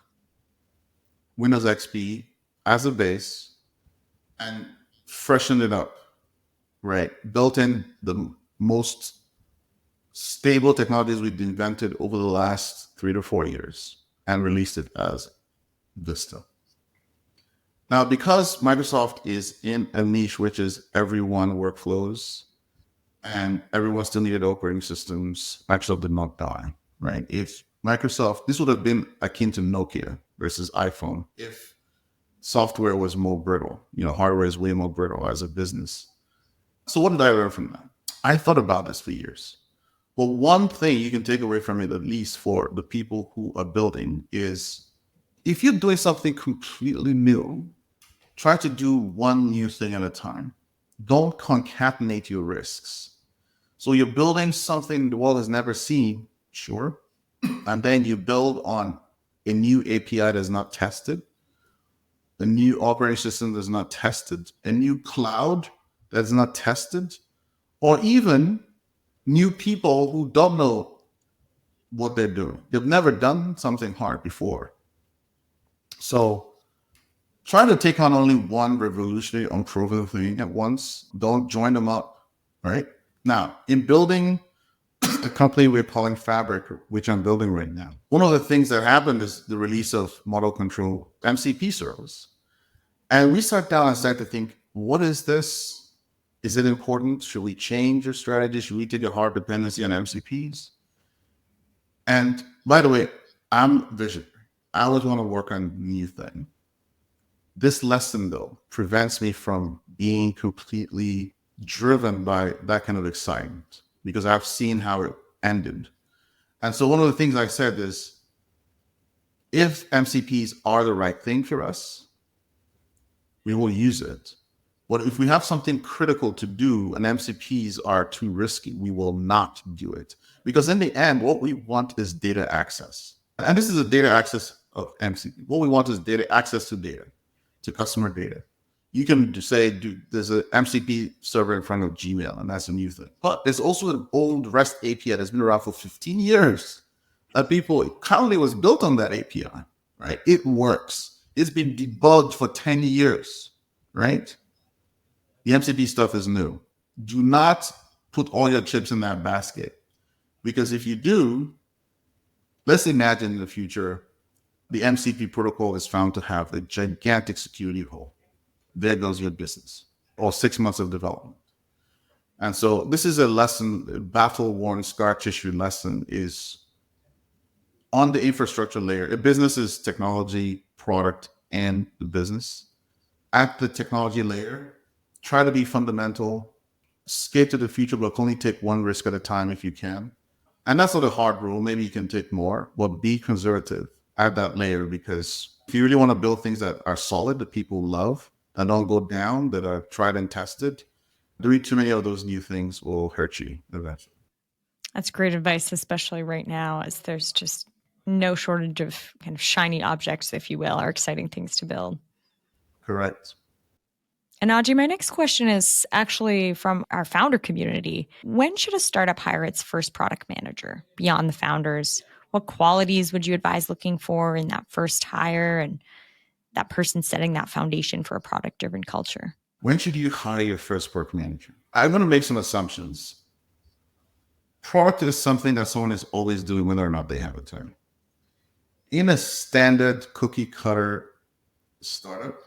Windows XP as a base and freshened it up, right? Built in the most stable technologies we've invented over the last 3 to 4 years and released it as Vista. Now, because Microsoft is in a niche, which is everyone workflows and everyone still needed operating systems, Microsoft did not die, right? If Microsoft, this would have been akin to Nokia versus iPhone if software was more brittle. Hardware is way more brittle as a business. So what did I learn from that? I thought about this for years. Well, one thing you can take away from it, at least for the people who are building, is if you're doing something completely new, try to do one new thing at a time. Don't concatenate your risks. So you're building something the world has never seen, sure, and then you build on a new API that's not tested, a new operating system that's not tested, a new cloud that's not tested, or even new people who don't know what they're doing. They've never done something hard before. So try to take on only one revolutionary, unproven thing at once. Don't join them up, right? Now, in building the company we're calling Fabric, which I'm building right now, one of the things that happened is the release of model control MCP servers. And we sat down and started to think, what is this? Is it important? Should we change our strategy? Should we take a hard dependency on MCPs? And by the way, I'm visionary. I always want to work on new things. This lesson, though, prevents me from being completely driven by that kind of excitement because I've seen how it ended. And so one of the things I said is, if MCPs are the right thing for us, we will use it. But if we have something critical to do and MCPs are too risky, we will not do it. Because in the end, what we want is data access. And this is a data access of MCP. What we want is data access to data, to customer data. You can say, there's an MCP server in front of Gmail, and that's a new thing. But there's also an old REST API that's been around for 15 years. That currently was built on that API, right? It works. It's been debugged for 10 years, right? The MCP stuff is new. Do not put all your chips in that basket. Because if you do, let's imagine in the future, the MCP protocol is found to have a gigantic security hole. There goes your business, or 6 months of development. And so this is a lesson, a battle-worn scar tissue lesson is on the infrastructure layer. A business is technology, product, and the business. At the technology layer, try to be fundamental, skate to the future, but only take one risk at a time if you can. And that's not a hard rule. Maybe you can take more, but be conservative at that layer, because if you really want to build things that are solid, that people love, that don't go down, that are tried and tested, doing too many of those new things will hurt you eventually. That's great advice, especially right now, as there's just no shortage of kind of shiny objects, if you will, or exciting things to build. Correct. And Oji, my next question is actually from our founder community. When should a startup hire its first product manager beyond the founders? What qualities would you advise looking for in that first hire and that person setting that foundation for a product-driven culture? When should you hire your first product manager? I'm going to make some assumptions. Product is something that someone is always doing whether or not they have a time. In a standard cookie cutter startup,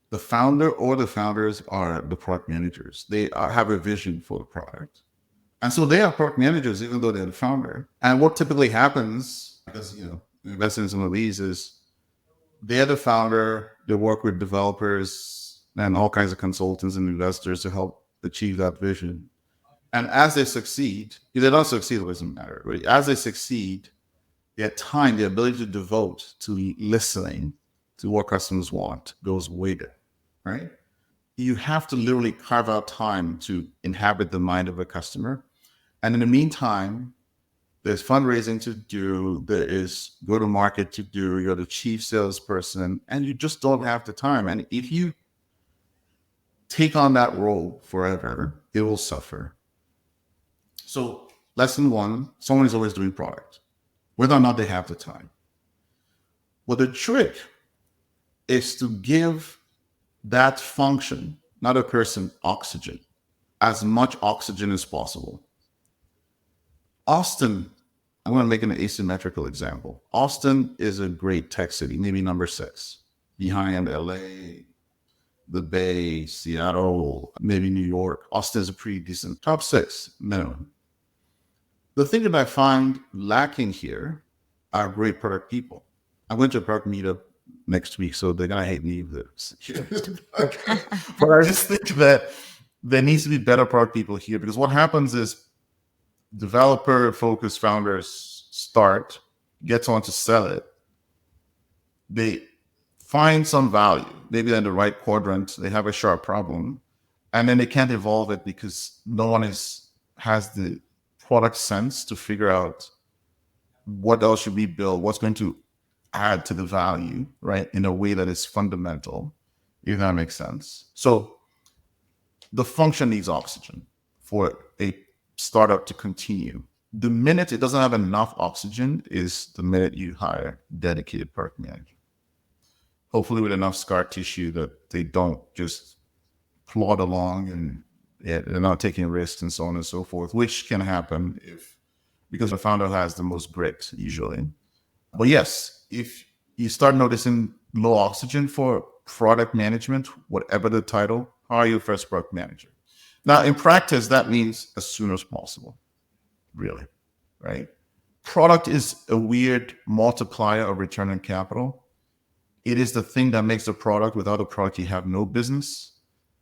the founder or the founders are the product managers. They have a vision for the product. And so they are product managers, even though they're the founder. And what typically happens, because, investing in some of these is they're the founder, they work with developers and all kinds of consultants and investors to help achieve that vision. And as they succeed, if they don't succeed, it doesn't matter. Right? As they succeed, their time, their ability to devote to listening to what customers want goes way down, right? You have to literally carve out time to inhabit the mind of a customer. And in the meantime, there's fundraising to do, there is go-to-market to do, you're the chief salesperson, and you just don't have the time. And if you take on that role forever, it will suffer. So lesson one, someone is always doing product, whether or not they have the time. Well, the trick is to give that function, not a person, oxygen, as much oxygen as possible. Austin, I'm going to make an asymmetrical example. Austin is a great tech city, maybe number 6, behind LA, the Bay, Seattle, maybe New York. Austin is a pretty decent top 6 minimum. The thing that I find lacking here are great product people. I went to a product meetup next week, so they're going to hate me. But I just think that there needs to be better product people here, because what happens is developer-focused founders start, get someone to sell it. They find some value. Maybe they're in the right quadrant. They have a sharp problem. And then they can't evolve it because no one has the product sense to figure out what else should be built, what's going to add to the value, right, in a way that is fundamental, if that makes sense. So the function needs oxygen for a startup to continue. The minute it doesn't have enough oxygen is the minute you hire dedicated product manager. Hopefully with enough scar tissue that they don't just plod along and they're not taking risks and so on and so forth, which can happen because the founder has the most grit usually. But yes, if you start noticing low oxygen for product management, whatever the title, hire your first product manager. Now, in practice, that means as soon as possible, really, right? Product is a weird multiplier of return on capital. It is the thing that makes the product. Without a product, you have no business.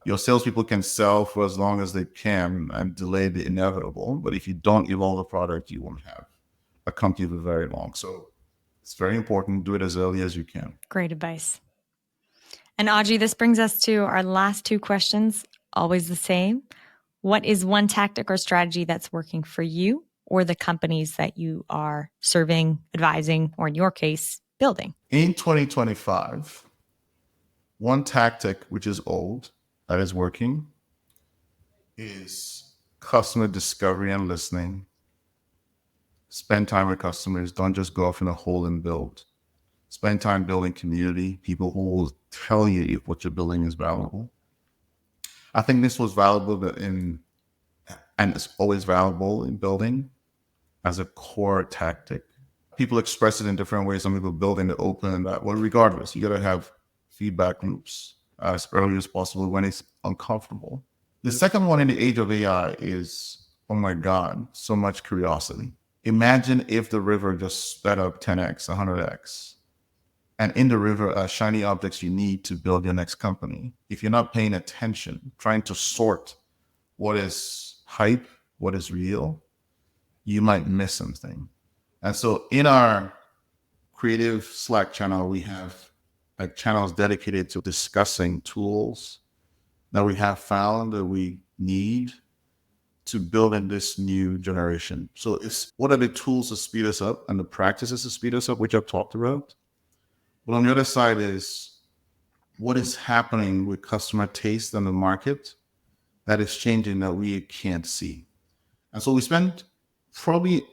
Your salespeople can sell for as long as they can and delay the inevitable. But if you don't evolve the product, you won't have a company for very long. So it's very important. Do it as early as you can. Great advice. And Oji, this brings us to our last 2 questions, always the same. What is one tactic or strategy that's working for you or the companies that you are serving, advising, or in your case, building? In 2025, one tactic, which is old, that is working, is customer discovery and listening. Spend time with customers. Don't just go off in a hole and build. Spend time building community, people who will tell you if what you're building is valuable. I think this was valuable and it's always valuable in building as a core tactic. People express it in different ways. Some people build in the open, well, regardless, you got to have feedback loops as early as possible when it's uncomfortable. The second one in the age of AI is, oh my God, so much curiosity. Imagine if the river just sped up 10x, 100x. And in the river are shiny objects you need to build your next company. If you're not paying attention, trying to sort what is hype, what is real, you might miss something. And so in our creative Slack channel, we have channels dedicated to discussing tools that we have found that we need to build in this new generation. So it's what are the tools to speed us up and the practices to speed us up, which I've talked about. But on the other side is what is happening with customer taste in the market that is changing that we can't see. And so we spent probably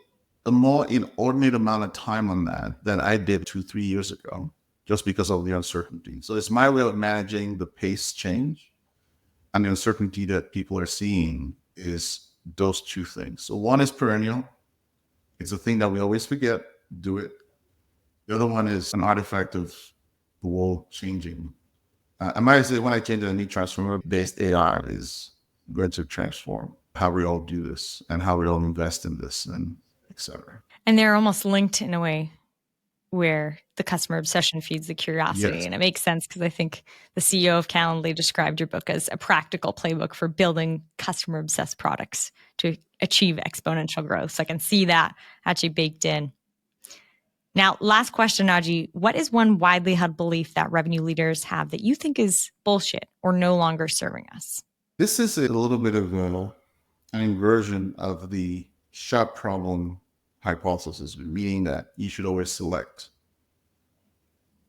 a more inordinate amount of time on that than I did 2-3 years ago, just because of the uncertainty. So it's my way of managing the pace change and the uncertainty that people are seeing is those two things. So one is perennial. It's a thing that we always forget, do it. The other one is an artifact of the world changing. I might say when I change the new transformer-based AI is going to transform how we all do this and how we all invest in this and et cetera. And they're almost linked in a way where the customer obsession feeds the curiosity. Yes. And it makes sense because I think the CEO of Calendly described your book as a practical playbook for building customer obsessed products to achieve exponential growth. So I can see that actually baked in. Now, last question, Oji. What is one widely held belief that revenue leaders have that you think is bullshit or no longer serving us? This is a little bit of an inversion of the shop problem hypothesis, meaning that you should always select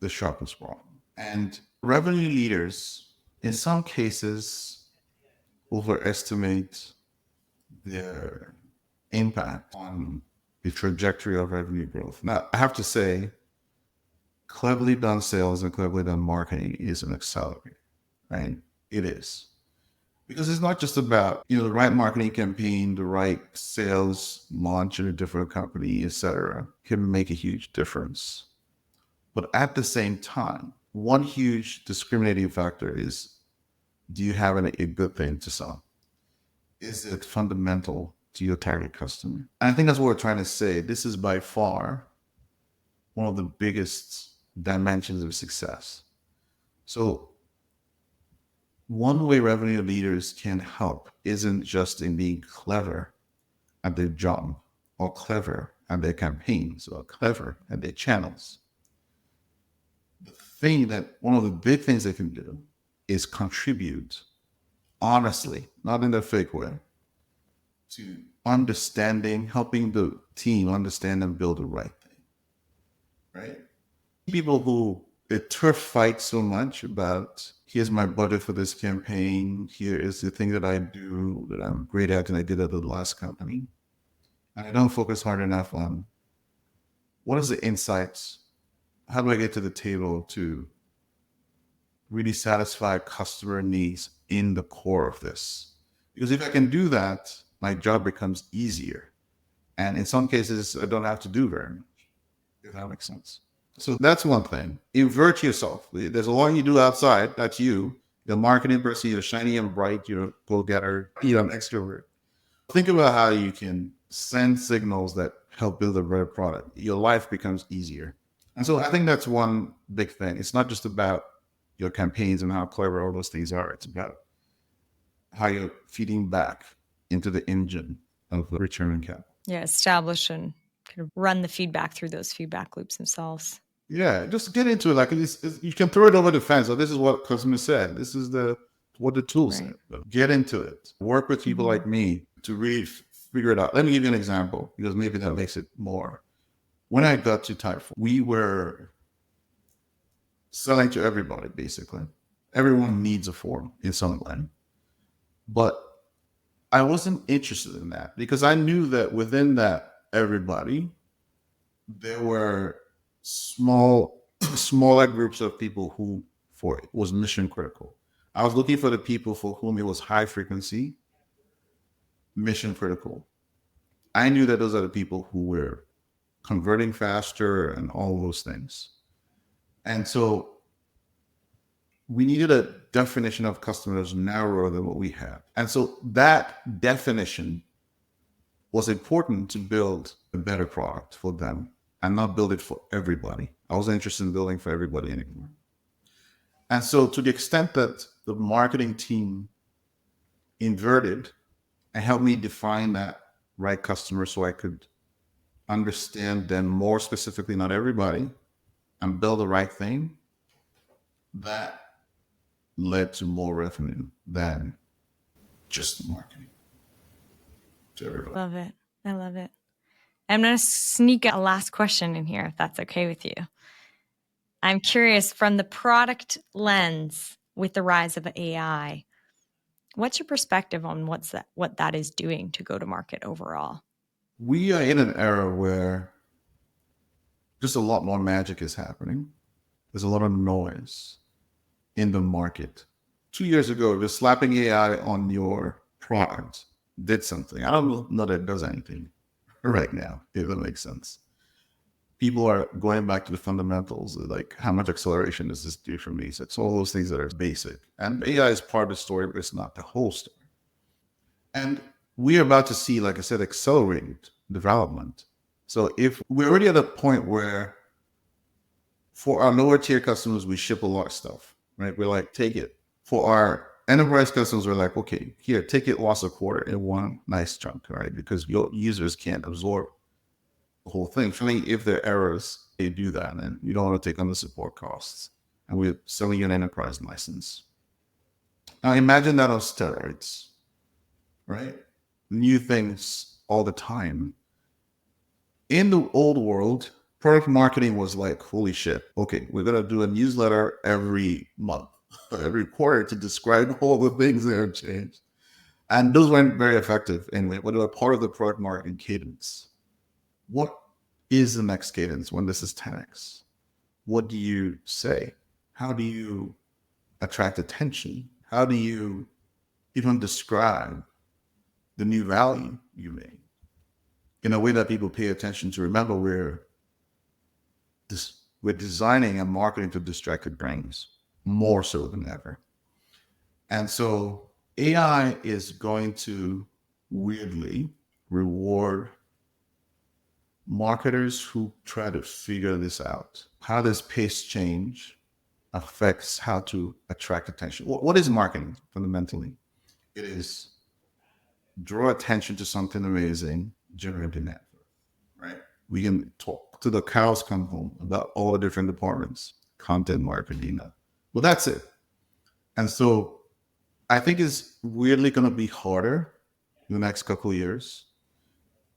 the sharpest problem. And revenue leaders, in some cases, overestimate their impact on the trajectory of revenue growth. Now, I have to say, cleverly done sales and cleverly done marketing is an accelerator, right? It is. Because it's not just about, the right marketing campaign, the right sales launch in a different company, etc., can make a huge difference. But at the same time, one huge discriminating factor is, do you have a good thing to sell? Is it fundamental to your target customer? And I think that's what we're trying to say. This is by far one of the biggest dimensions of success. So one way revenue leaders can help isn't just in being clever at their job or clever at their campaigns or clever at their channels. The thing that one of the big things they can do is contribute honestly, not in a fake way, to understanding, helping the team understand and build the right thing, right? People who they turf fight so much about, here's my budget for this campaign, here is the thing that I do that I'm great at and I did at the last company. And I don't focus hard enough on what is the insights, how do I get to the table to really satisfy customer needs in the core of this? Because if I can do that, my job becomes easier. And in some cases, I don't have to do very much, if that makes sense. So that's one thing. Invert yourself. There's a lot you do outside. That's you. You're a marketing person. You're shiny and bright. You're a go-getter. You're an extrovert. Think about how you can send signals that help build a better product. Your life becomes easier. And so I think that's one big thing. It's not just about your campaigns and how clever all those things are. It's about how you're feeding back into the engine of the return on capital. Yeah, establish and kind of run the feedback through those feedback loops themselves. Yeah, just get into it. Like you can throw it over the fence. So this is what customers said. This is what the tool said. But get into it. Work with people like me to really figure it out. Let me give you an example because maybe that makes it more. When I got to Typeform, we were selling to everybody, basically. Everyone needs a form in some way. But I wasn't interested in that because I knew that within that everybody, there were smaller groups of people who for it was mission critical. I was looking for the people for whom it was high frequency, mission critical. I knew that those are the people who were converting faster and all those things. And so we needed a definition of customers narrower than what we had. And so that definition was important to build a better product for them and not build it for everybody. I wasn't interested in building for everybody anymore. And so to the extent that the marketing team inverted and helped me define that right customer so I could understand them more specifically, not everybody, and build the right thing, that led to more revenue than just marketing. to everybody. Love it. I love it. I'm going to sneak a last question in here, if that's okay with you. I'm curious, from the product lens with the rise of AI, what's your perspective on what that is doing to go to market overall? We are in an era where just a lot more magic is happening. There's a lot of noise in the market. 2 years ago, just slapping AI on your product did something. I don't know that it does anything right now, if that makes sense. People are going back to the fundamentals, like how much acceleration does this do for me? So it's all those things that are basic. And AI is part of the story, but it's not the whole story. And we're about to see, like I said, accelerated development. So if we're already at a point where for our lower tier customers, we ship a lot of stuff, right? We're like, take it. For our enterprise customers, we're like, okay, here, take it once a quarter in one nice chunk, right? Because your users can't absorb the whole thing. For me, if there are errors, they do that, and you don't want to take on the support costs. And we're selling you an enterprise license. Now imagine that on steroids, right? New things all the time. In the old world, product marketing was like, holy shit, okay, we're going to do a newsletter every month, every quarter to describe all the things that have changed. And those weren't very effective anyway, but they were part of the product marketing cadence. What is the next cadence when this is 10x? What do you say? How do you attract attention? How do you even describe the new value you made in a way that people pay attention to? Remember, we're designing and marketing to distracted brains more so than ever. And so AI is going to weirdly reward marketers who try to figure this out. How does pace change affects how to attract attention? What is marketing fundamentally? It is draw attention to something amazing, generate demand, right? We can talk to the cows come home about all the different departments, content marketing. Well, that's it. And so I think it's weirdly going to be harder in the next couple of years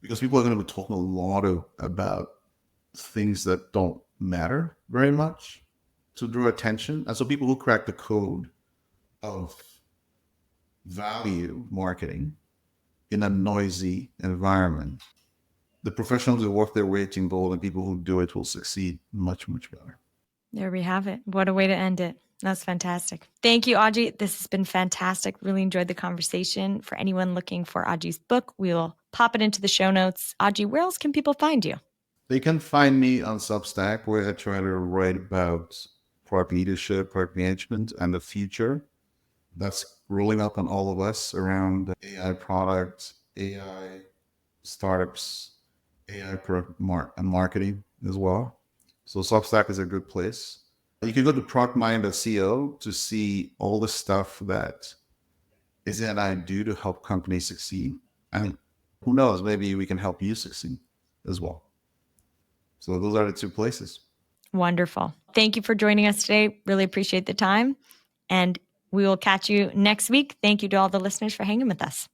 because people are going to be talking a lot about things that don't matter very much to draw attention. And so people who crack the code of value marketing in a noisy environment, the professionals who work their weight in gold and people who do it will succeed much, much better. There we have it. What a way to end it. That's fantastic. Thank you, Oji. This has been fantastic. Really enjoyed the conversation. For anyone looking for Oji's book, we will pop it into the show notes. Oji, where else can people find you? They can find me on Substack, where I try to write about product leadership, product management, and the future that's rolling up on all of us around AI products, AI startups, AI and marketing as well. So Substack is a good place. You can go to productmind.co to see all the stuff that is that I do to help companies succeed. And who knows, maybe we can help you succeed as well. So those are the two places. Wonderful. Thank you for joining us today. Really appreciate the time. And we will catch you next week. Thank you to all the listeners for hanging with us.